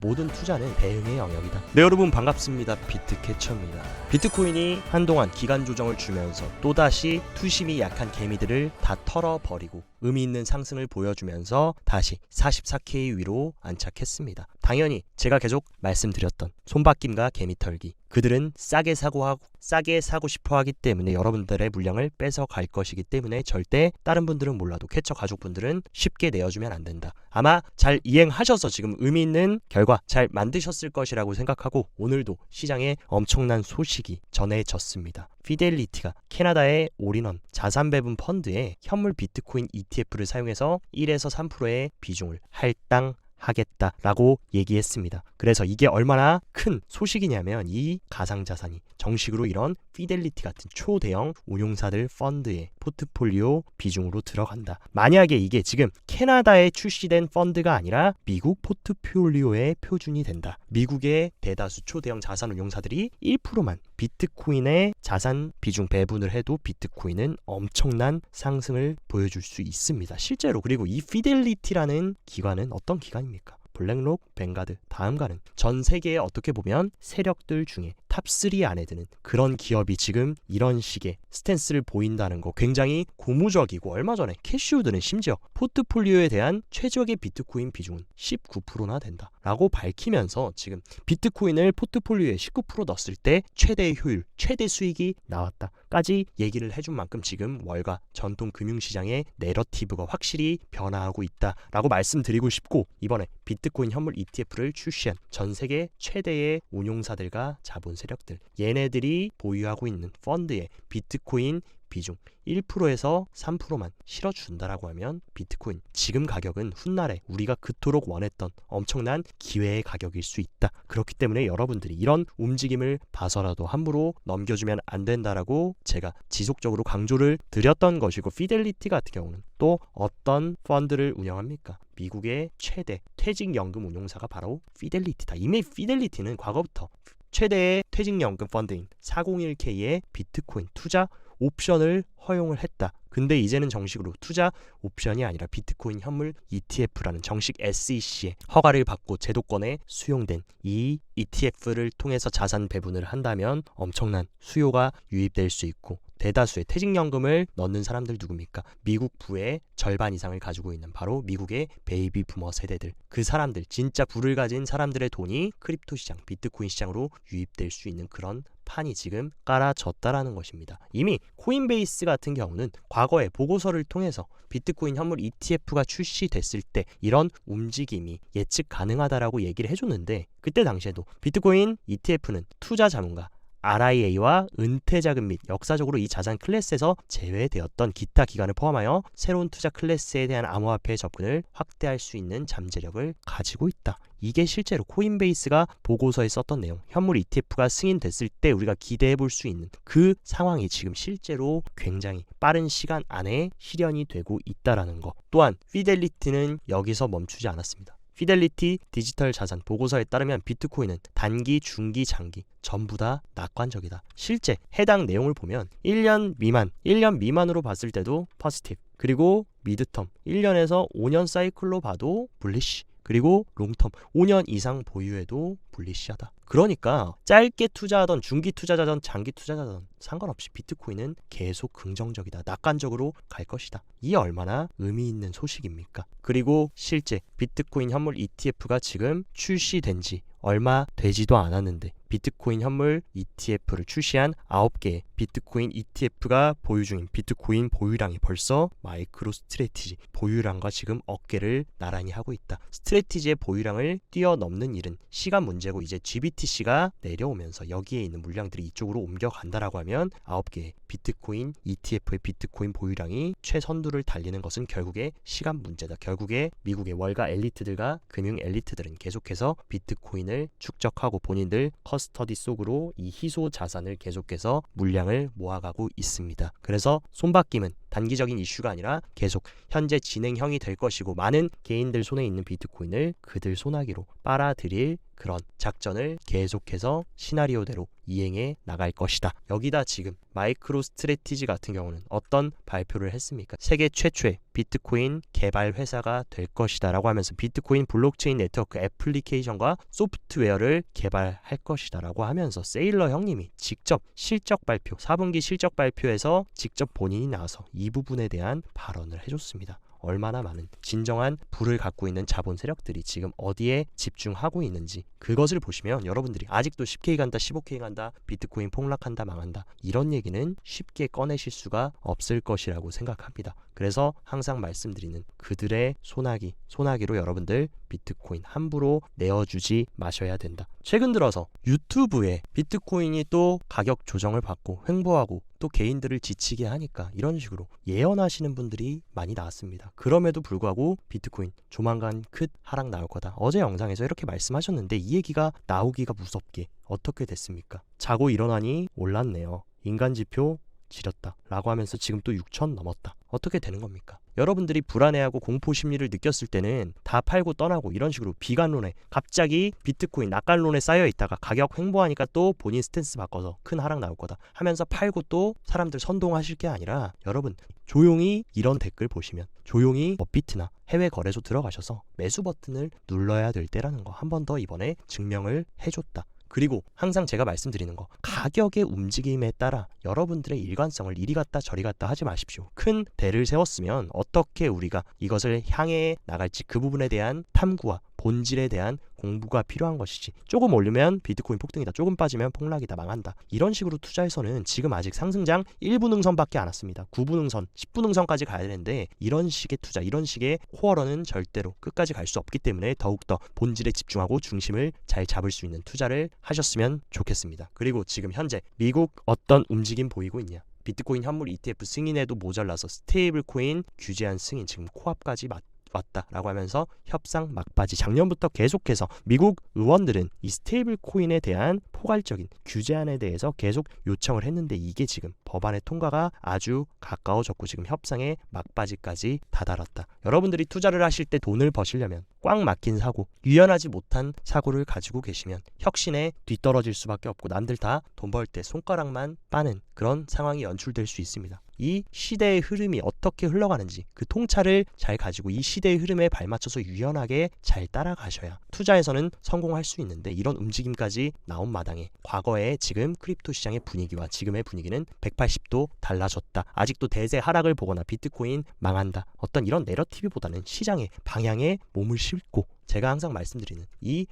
모든 투자는 대응의 영역이다. 네, 여러분 반갑습니다. 비트캐쳐입니다. 비트코인이 한동안 기간 조정을 주면서 또다시 투심이 약한 개미들을 다 털어버리고 의미 있는 상승을 보여주면서 다시 44K 위로 안착했습니다. 당연히 제가 계속 말씀드렸던 손바뀜과 개미 털기, 그들은 싸게 사고 싶어 하기 때문에 여러분들의 물량을 뺏어갈 것이기 때문에 절대 다른 분들은 몰라도 캐쳐 가족분들은 쉽게 내어주면 안 된다. 아마 잘 이행하셔서 지금 의미 있는 결과 잘 만드셨을 것이라고 생각하고 오늘도 시장에 엄청난 소식이 전해졌습니다. 피델리티가 캐나다의 올인원 자산 배분 펀드에 현물 비트코인 ETF를 사용해서 1에서 3%의 비중을 할당하겠다라고 얘기했습니다. 그래서 이게 얼마나 큰 소식이냐면 이 가상자산이 정식으로 이런 피델리티 같은 초대형 운용사들 펀드의 포트폴리오 비중으로 들어간다. 만약에 이게 지금 캐나다에 출시된 펀드가 아니라 미국 포트폴리오의 표준이 된다. 미국의 대다수 초대형 자산 운용사들이 1%만 비트코인의 자산 비중 배분을 해도 비트코인은 엄청난 상승을 보여줄 수 있습니다. 실제로. 그리고 이 피델리티라는 기관은 어떤 기관입니까? 블랙록, 뱅가드, 다음 가는 전 세계에 어떻게 보면 세력들 중에 탑3 안에 드는 그런 기업이 지금 이런 식의 스탠스를 보인다는 거 굉장히 고무적이고, 얼마 전에 캐시우드는 심지어 포트폴리오에 대한 최적의 비트코인 비중은 19%나 된다 라고 밝히면서 지금 비트코인을 포트폴리오에 19% 넣었을 때 최대 효율, 최대 수익이 나왔다까지 얘기를 해준 만큼 지금 월가 전통 금융시장의 내러티브가 확실히 변화하고 있다라고 말씀드리고 싶고, 이번에 비트코인 현물 ETF를 출시한 전 세계 최대의 운용사들과 자본 세력들, 얘네들이 보유하고 있는 펀드에 비트코인 비중 1%에서 3%만 실어준다라고 하면 비트코인 지금 가격은 훗날에 우리가 그토록 원했던 엄청난 기회의 가격일 수 있다. 그렇기 때문에 여러분들이 이런 움직임을 봐서라도 함부로 넘겨주면 안 된다라고 제가 지속적으로 강조를 드렸던 것이고, 피델리티 같은 경우는 또 어떤 펀드를 운영합니까? 미국의 최대 퇴직연금 운용사가 바로 피델리티다. 이미 피델리티는 과거부터 최대의 퇴직연금 펀드인 401k의 비트코인 투자 옵션을 허용을 했다. 근데 이제는 정식으로 투자 옵션이 아니라 비트코인 현물 ETF라는 정식 SEC의 허가를 받고 제도권에 수용된 이 ETF를 통해서 자산 배분을 한다면 엄청난 수요가 유입될 수 있고, 대다수의 퇴직연금을 넣는 사람들 누굽니까? 미국 부의 절반 이상을 가지고 있는 바로 미국의 베이비 부머 세대들, 그 사람들, 진짜 부를 가진 사람들의 돈이 크립토 시장, 비트코인 시장으로 유입될 수 있는 그런 판이 지금 깔아졌다라는 것입니다. 이미 코인베이스 같은 경우는 과거에 보고서를 통해서 비트코인 현물 ETF가 출시됐을 때 이런 움직임이 예측 가능하다라고 얘기를 해줬는데, 그때 당시에도 비트코인 ETF는 투자 자문가 RIA와 은퇴자금 및 역사적으로 이 자산 클래스에서 제외되었던 기타 기관을 포함하여 새로운 투자 클래스에 대한 암호화폐 접근을 확대할 수 있는 잠재력을 가지고 있다. 이게 실제로 코인베이스가 보고서에 썼던 내용, 현물 ETF가 승인됐을 때 우리가 기대해 볼 수 있는 그 상황이 지금 실제로 굉장히 빠른 시간 안에 실현이 되고 있다라는 거. 또한 피델리티는 여기서 멈추지 않았습니다. 피델리티 디지털 자산 보고서에 따르면 비트코인은 단기, 중기, 장기 전부 다 낙관적이다. 실제 해당 내용을 보면 1년 미만으로 봤을 때도 포지티브, 그리고 미드텀 1년에서 5년 사이클로 봐도 불리시, 그리고 롱텀 5년 이상 보유해도 불리시하다. 그러니까 짧게 투자하던, 중기 투자자든 장기 투자자든 상관없이 비트코인은 계속 긍정적이다, 낙관적으로 갈 것이다. 이게 얼마나 의미 있는 소식입니까? 그리고 실제 비트코인 현물 ETF가 지금 출시된 지 얼마 되지도 않았는데 비트코인 현물 ETF를 출시한 9개의 비트코인 ETF가 보유 중인 비트코인 보유량이 벌써 마이크로 스트래티지 보유량과 지금 어깨를 나란히 하고 있다. 스트래티지의 보유량을 뛰어넘는 일은 시간 문제고, 이제 GBTC가 내려오면서 여기에 있는 물량들이 이쪽으로 옮겨간다라고 하면 9개의 비트코인 ETF의 비트코인 보유량이 최선두를 달리는 것은 결국에 시간 문제다. 결국에 미국의 월가 엘리트들과 금융 엘리트들은 계속해서 비트코인을 축적하고 본인들 커스터디 속으로 이 희소 자산을 계속해서 물량을 모아가고 있습니다. 그래서 손바뀜은 단기적인 이슈가 아니라 계속 현재 진행형이 될 것이고, 많은 개인들 손에 있는 비트코인을 그들 손아귀로 빨아들일 그런 작전을 계속해서 시나리오대로 이행해 나갈 것이다. 여기다 지금 마이크로 스트래티지 같은 경우는 어떤 발표를 했습니까? 세계 최초의 비트코인 개발 회사가 될 것이다 라고 하면서 비트코인 블록체인 네트워크 애플리케이션과 소프트웨어를 개발할 것이다 라고 하면서 세일러 형님이 직접 실적 발표, 4분기 실적 발표에서 직접 본인이 나와서 이 부분에 대한 발언을 해줬습니다. 얼마나 많은 진정한 부를 갖고 있는 자본 세력들이 지금 어디에 집중하고 있는지 그것을 보시면 여러분들이 아직도 10K 간다, 15K 간다, 비트코인 폭락한다, 망한다 이런 얘기는 쉽게 꺼내실 수가 없을 것이라고 생각합니다. 그래서 항상 말씀드리는 그들의 소나기로 여러분들 비트코인 함부로 내어주지 마셔야 된다. 최근 들어서 유튜브에 비트코인이 또 가격 조정을 받고 횡보하고 또 개인들을 지치게 하니까 이런 식으로 예언하시는 분들이 많이 나왔습니다. 그럼에도 불구하고 비트코인 조만간 큰 하락 나올 거다. 어제 영상에서 이렇게 말씀하셨는데 이 얘기가 나오기가 무섭게 어떻게 됐습니까? 자고 일어나니 올랐네요. 인간 지표 지렸다 라고 하면서 지금 또 6천 넘었다. 어떻게 되는 겁니까? 여러분들이 불안해하고 공포 심리를 느꼈을 때는 다 팔고 떠나고 이런 식으로 비관론에 갑자기 비트코인 낙관론에 쌓여 있다가 가격 횡보하니까 또 본인 스탠스 바꿔서 큰 하락 나올 거다 하면서 팔고 또 사람들 선동하실 게 아니라 여러분 조용히 이런 댓글 보시면 조용히 업비트나 해외 거래소 들어가셔서 매수 버튼을 눌러야 될 때라는 거 한 번 더 이번에 증명을 해줬다. 그리고 항상 제가 말씀드리는 거 가격의 움직임에 따라 여러분들의 일관성을 이리 갔다 저리 갔다 하지 마십시오. 큰 대를 세웠으면 어떻게 우리가 이것을 향해 나갈지 그 부분에 대한 탐구와 본질에 대한 공부가 필요한 것이지 조금 오르면 비트코인 폭등이다, 조금 빠지면 폭락이다, 망한다 이런 식으로 투자해서는 지금 아직 상승장 1분 응선밖에 안 왔습니다. 9분 응선, 10분 응선까지 가야 되는데 이런 식의 투자, 이런 식의 코어러는 절대로 끝까지 갈 수 없기 때문에 더욱더 본질에 집중하고 중심을 잘 잡을 수 있는 투자를 하셨으면 좋겠습니다. 그리고 지금 현재 미국 어떤 움직임 보이고 있냐? 비트코인 현물 ETF 승인에도 모자라서 스테이블 코인 규제한 승인 지금 코앞까지 왔다라고 하면서 협상 막바지. 작년부터 계속해서 미국 의원들은 이 스테이블 코인에 대한 포괄적인 규제안에 대해서 계속 요청을 했는데 이게 지금 법안의 통과가 아주 가까워졌고 지금 협상의 막바지까지 다다랐다. 여러분들이 투자를 하실 때 돈을 버시려면 꽉 막힌 사고, 유연하지 못한 사고를 가지고 계시면 혁신에 뒤떨어질 수밖에 없고 남들 다 돈 벌 때 손가락만 빠는 그런 상황이 연출될 수 있습니다. 이 시대의 흐름이 어떻게 흘러가는지 그 통찰을 잘 가지고 이 시대의 흐름에 발맞춰서 유연하게 잘 따라가셔야 투자에서는 성공할 수 있는데 이런 움직임까지 나온 마당에 과거에 지금 크립토 시장의 분위기와 지금의 분위기는 180도 달라졌다. 아직도 대세 하락을 보거나 비트코인 망한다. 어떤 이런 내러티브보다는 시장의 방향에 몸을 싣고 제가 항상 말씀드리는 이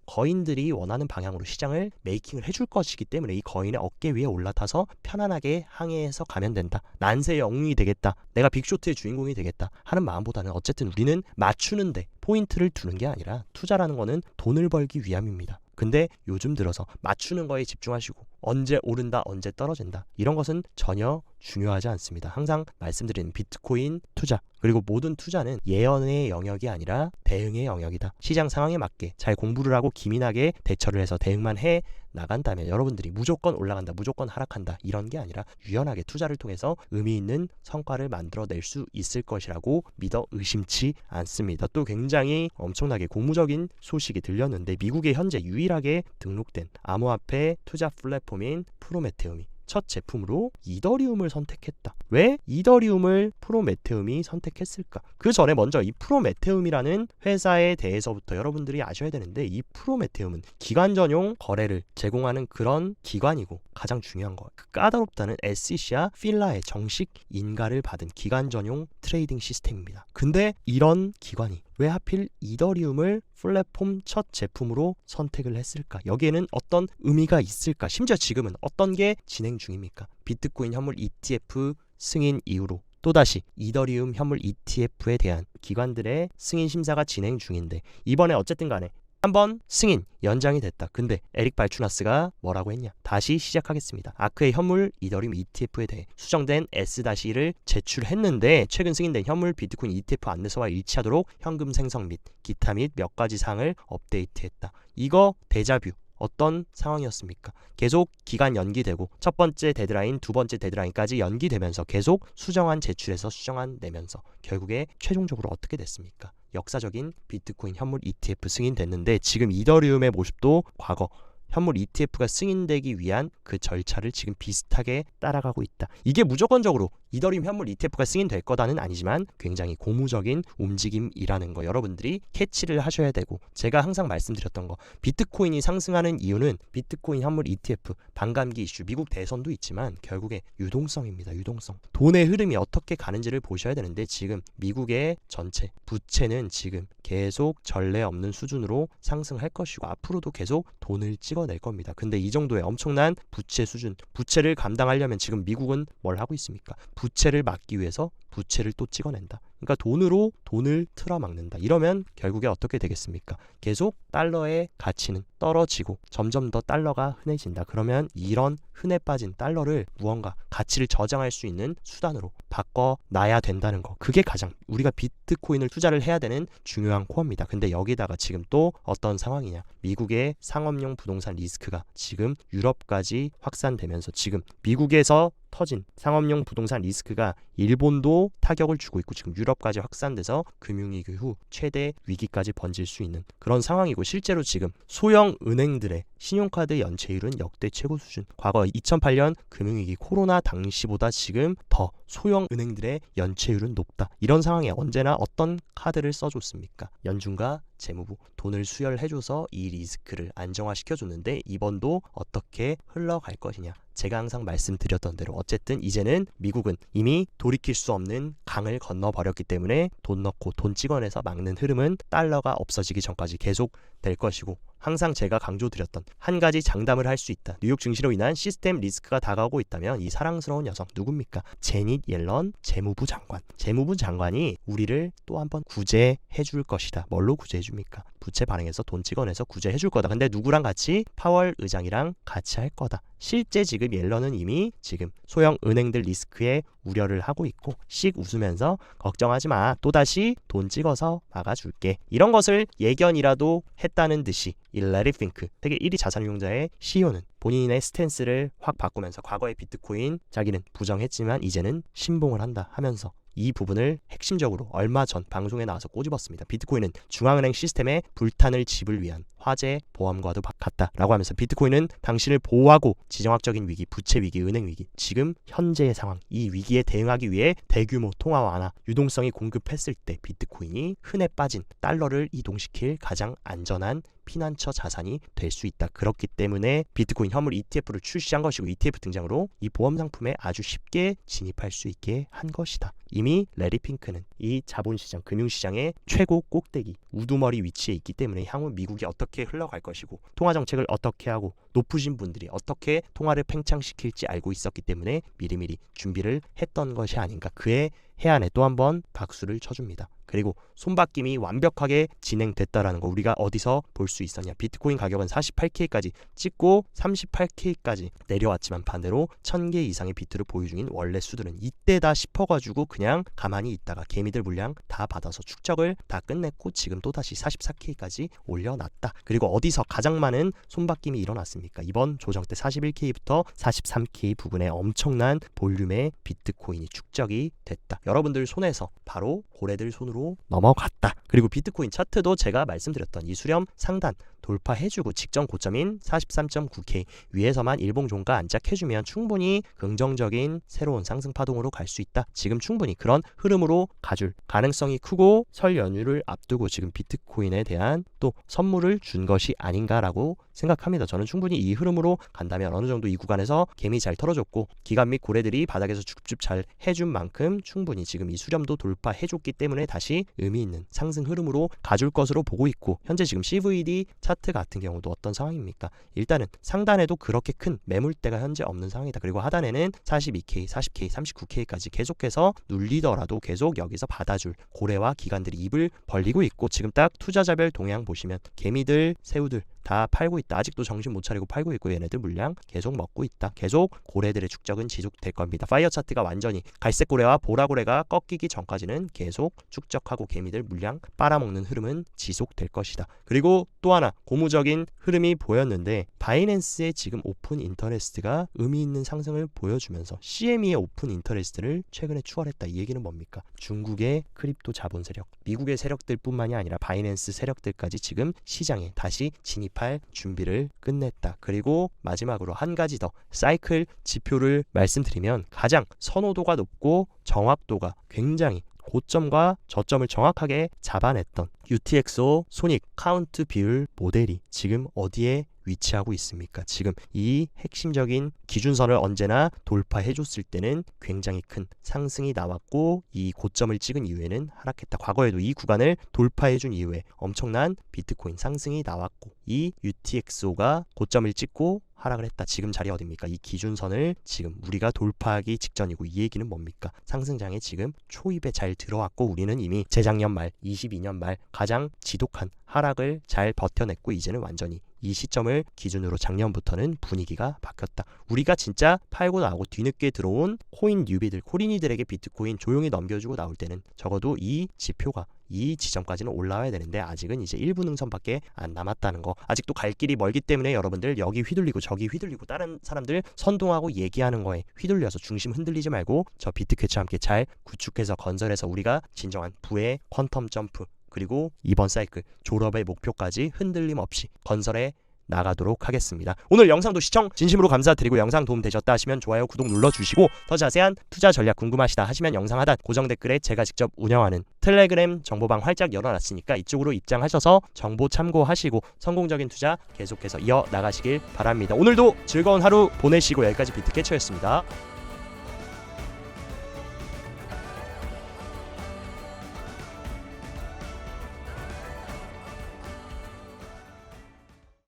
거인들이 원하는 방향으로 시장을 메이킹을 해줄 것이기 때문에 이 거인의 어깨 위에 올라타서 편안하게 항해해서 가면 된다. 난세의 영웅이 되겠다. 내가 빅쇼트의 주인공이 되겠다 하는 마음보다는 어쨌든 우리는 맞추는데 포인트를 두는 게 아니라 투자라는 거는 돈을 벌기 위함입니다. 근데 요즘 들어서 맞추는 거에 집중하시고 언제 오른다 언제 떨어진다 이런 것은 전혀 중요하지 않습니다. 항상 말씀드리는 비트코인 투자 그리고 모든 투자는 예언의 영역이 아니라 대응의 영역이다. 시장 상황에 맞게 잘 공부를 하고 기민하게 대처를 해서 대응만 해 나간다면 여러분들이 무조건 올라간다 무조건 하락한다 이런 게 아니라 유연하게 투자를 통해서 의미 있는 성과를 만들어낼 수 있을 것이라고 믿어 의심치 않습니다. 또 굉장히 엄청나게 고무적인 소식이 들렸는데 미국에 현재 유일하게 등록된 암호화폐 투자 플랫폼인 프로메테움이 첫 제품으로 이더리움을 선택했다. 왜 이더리움을 프로메테움이 선택했을까? 그 전에 먼저 이 프로메테움이라는 회사에 대해서부터 여러분들이 아셔야 되는데 이 프로메테움은 기관 전용 거래를 제공하는 그런 기관이고 가장 중요한 거 그 까다롭다는 SEC와 필라의 정식 인가를 받은 기관 전용 트레이딩 시스템입니다. 근데 이런 기관이 왜 하필 이더리움을 플랫폼 첫 제품으로 선택을 했을까? 여기에는 어떤 의미가 있을까? 심지어 지금은 어떤 게 진행 중입니까? 비트코인 현물 ETF 승인 이후로 또다시 이더리움 현물 ETF에 대한 기관들의 승인 심사가 진행 중인데 이번에 어쨌든 간에 한번 승인 연장이 됐다. 근데 에릭 발추나스가 뭐라고 했냐? 다시 시작하겠습니다. 아크의 현물 이더리움 ETF에 대해 수정된 S-1을 제출했는데 최근 승인된 현물 비트코인 ETF 안내서와 일치하도록 현금 생성 및 기타 및 몇 가지 사항을 업데이트했다. 이거 데자뷰. 어떤 상황이었습니까? 계속 기간 연기되고 첫 번째 데드라인, 두 번째 데드라인까지 연기되면서 계속 수정안 제출해서 수정안 내면서 결국에 최종적으로 어떻게 됐습니까? 역사적인 비트코인 현물 ETF 승인됐는데 지금 이더리움의 모습도 과거 현물 ETF가 승인되기 위한 그 절차를 지금 비슷하게 따라가고 있다. 이게 무조건적으로 이더리움 현물 ETF가 승인될 거다는 아니지만 굉장히 고무적인 움직임이라는 거 여러분들이 캐치를 하셔야 되고, 제가 항상 말씀드렸던 거, 비트코인이 상승하는 이유는 비트코인 현물 ETF, 반감기 이슈, 미국 대선도 있지만 결국에 유동성입니다. 유동성. 돈의 흐름이 어떻게 가는지를 보셔야 되는데, 지금 미국의 전체 부채는 지금 계속 전례 없는 수준으로 상승할 것이고 앞으로도 계속 돈을 찍어낼 겁니다. 근데 이 정도의 엄청난 부채 수준, 부채를 감당하려면 지금 미국은 뭘 하고 있습니까? 부채를 막기 위해서 부채를 또 찍어낸다. 그러니까 돈으로 돈을 틀어막는다. 이러면 결국에 어떻게 되겠습니까? 계속 달러의 가치는 떨어지고 점점 더 달러가 흔해진다. 그러면 이런 흔해 빠진 달러를 무언가 가치를 저장할 수 있는 수단으로 바꿔놔야 된다는 거. 그게 가장 우리가 비트코인을 투자를 해야 되는 중요한 코어입니다. 근데 여기다가 지금 또 어떤 상황이냐. 미국의 상업용 부동산 리스크가 지금 유럽까지 확산되면서 지금 미국에서 터진 상업용 부동산 리스크가 일본도 타격을 주고 있고 지금 유럽까지 확산돼서 금융위기 후 최대 위기까지 번질 수 있는 그런 상황이고, 실제로 지금 소형 은행들의 신용카드 연체율은 역대 최고 수준. 과거 2008년 금융위기 코로나 당시보다 지금 더 소형 은행들의 연체율은 높다. 이런 상황에 언제나 어떤 카드를 써줬습니까? 연준과 재무부 돈을 수혈해줘서 이 리스크를 안정화시켜줬는데 이번도 어떻게 흘러갈 것이냐. 제가 항상 말씀드렸던 대로 어쨌든 이제는 미국은 이미 돌이킬 수 없는 강을 건너버렸기 때문에 돈 넣고 돈 찍어내서 막는 흐름은 달러가 없어지기 전까지 계속 될 것이고, 항상 제가 강조드렸던 한 가지 장담을 할 수 있다. 뉴욕 증시로 인한 시스템 리스크가 다가오고 있다면 이 사랑스러운 여성 누굽니까? 제닛 옐런 재무부 장관. 재무부 장관이 우리를 또 한번 구제해 줄 것이다. 뭘로 구제해 줍니까? 부채 발행해서 돈 찍어내서 구제해 줄 거다. 근데 누구랑 같이? 파월 의장이랑 같이 할 거다. 실제 지금 옐런은 이미 지금 소형 은행들 리스크에 우려를 하고 있고 씩 웃으면서 걱정하지 마. 또다시 돈 찍어서 막아줄게. 이런 것을 예견이라도 했다는 듯이 이 레리 핑크 세계 1위 자산운용자의 CEO는 본인의 스탠스를 확 바꾸면서 과거의 비트코인 자기는 부정했지만 이제는 신봉을 한다 하면서 이 부분을 핵심적으로 얼마 전 방송에 나와서 꼬집었습니다. 비트코인은 중앙은행 시스템의 불탄을 짚을 위한 화재 보험과도 같다라고 하면서 비트코인은 당신을 보호하고 지정학적인 위기, 부채 위기, 은행 위기, 지금 현재의 상황, 이 위기에 대응하기 위해 대규모 통화 완화, 유동성이 공급했을 때 비트코인이 흔해 빠진 달러를 이동시킬 가장 안전한 피난처 자산이 될 수 있다. 그렇기 때문에 비트코인 현물 ETF를 출시한 것이고 ETF 등장으로 이 보험 상품에 아주 쉽게 진입할 수 있게 한 것이다. 이미 레리 핑크는 이 자본시장, 금융시장의 최고 꼭대기 우두머리 위치에 있기 때문에 향후 미국이 어떻게 흘러갈 것이고 통화정책을 어떻게 하고 높으신 분들이 어떻게 통화를 팽창시킬지 알고 있었기 때문에 미리미리 준비를 했던 것이 아닌가. 그의 해안에 또 한번 박수를 쳐줍니다. 그리고 손바뀜이 완벽하게 진행됐다라는 거 우리가 어디서 볼 수 있었냐. 비트코인 가격은 48K까지 찍고 38K까지 내려왔지만 반대로 1000개 이상의 비트를 보유 중인 원래 수들은 이때다 싶어가지고 그냥 가만히 있다가 개미들 물량 다 받아서 축적을 다 끝냈고 지금 또다시 44K까지 올려놨다. 그리고 어디서 가장 많은 손바뀜이 일어났습니까? 이번 조정 때 41K부터 43K 부근에 엄청난 볼륨의 비트코인이 축적이 됐다. 여러분들 손에서 바로 고래들 손으로 넘어갔다. 그리고 비트코인 차트도 제가 말씀드렸던 이 수렴 상단 돌파해주고 직전 고점인 43.9K 위에서만 일봉 종가 안착해주면 충분히 긍정적인 새로운 상승 파동으로 갈 수 있다. 지금 충분히 그런 흐름으로 가줄 가능성이 크고 설 연휴를 앞두고 지금 비트코인에 대한 또 선물을 준 것이 아닌가라고 생각합니다. 저는 충분히 이 흐름으로 간다면 어느 정도 이 구간에서 개미 잘 털어줬고 기관 및 고래들이 바닥에서 줍줍 잘 해준 만큼 충분히 지금 이 수렴도 돌파해줬기 때문에 다시 의미 있는 상승 흐름으로 가줄 것으로 보고 있고, 현재 지금 CVD 차트 같은 경우도 어떤 상황입니까? 일단은 상단에도 그렇게 큰 매물대가 현재 없는 상황이다. 그리고 하단에는 42K, 40K, 39K까지 계속해서 눌리더라도 계속 여기서 받아줄 고래와 기관들이 입을 벌리고 있고, 지금 딱 투자자별 동향 보시면 개미들, 새우들 다 팔고 있다. 아직도 정신 못 차리고 팔고 있고 얘네들 물량 계속 먹고 있다. 계속 고래들의 축적은 지속될 겁니다. 파이어 차트가 완전히 갈색 고래와 보라 고래가 꺾이기 전까지는 계속 축적하고 개미들 물량 빨아먹는 흐름은 지속될 것이다. 그리고 또 하나 고무적인 흐름이 보였는데 바이낸스의 지금 오픈 인터레스트가 의미 있는 상승을 보여주면서 CME의 오픈 인터레스트를 최근에 추월했다. 이 얘기는 뭡니까? 중국의 크립토 자본 세력, 미국의 세력들 뿐만이 아니라 바이낸스 세력들까지 지금 시장에 다시 진입 진입할 준비를 끝냈다. 그리고 마지막으로 한 가지 더 사이클 지표를 말씀드리면 가장 선호도가 높고 정확도가 굉장히 고점과 저점을 정확하게 잡아냈던 UTXO 소닉 카운트 비율 모델이 지금 어디에 위치하고 있습니까? 지금 이 핵심적인 기준선을 언제나 돌파해줬을 때는 굉장히 큰 상승이 나왔고 이 고점을 찍은 이후에는 하락했다. 과거에도 이 구간을 돌파해준 이후에 엄청난 비트코인 상승이 나왔고 이 UTXO가 고점을 찍고 하락을 했다. 지금 자리 어딥니까? 이 기준선을 지금 우리가 돌파하기 직전이고 이 얘기는 뭡니까? 상승장에 지금 초입에 잘 들어왔고 우리는 이미 재작년 말 22년 말 가장 지독한 하락을 잘 버텨냈고 이제는 완전히 이 시점을 기준으로 작년부터는 분위기가 바뀌었다. 우리가 진짜 팔고 나오고 뒤늦게 들어온 코인 뉴비들, 코린이들에게 비트코인 조용히 넘겨주고 나올 때는 적어도 이 지표가 이 지점까지는 올라와야 되는데 아직은 이제 일부 능선밖에 안 남았다는 거. 아직도 갈 길이 멀기 때문에 여러분들 여기 휘둘리고 저기 휘둘리고 다른 사람들 선동하고 얘기하는 거에 휘둘려서 중심 흔들리지 말고 저 비트캐치와 함께 잘 구축해서 건설해서 우리가 진정한 부의 퀀텀 점프 그리고 이번 사이클 졸업의 목표까지 흔들림 없이 건설해 나가도록 하겠습니다. 오늘 영상도 시청 진심으로 감사드리고 영상 도움 되셨다 하시면 좋아요, 구독 눌러주시고 더 자세한 투자 전략 궁금하시다 하시면 영상 하단 고정 댓글에 제가 직접 운영하는 텔레그램 정보방 활짝 열어놨으니까 이쪽으로 입장하셔서 정보 참고하시고 성공적인 투자 계속해서 이어나가시길 바랍니다. 오늘도 즐거운 하루 보내시고 여기까지 비트캐쳐였습니다.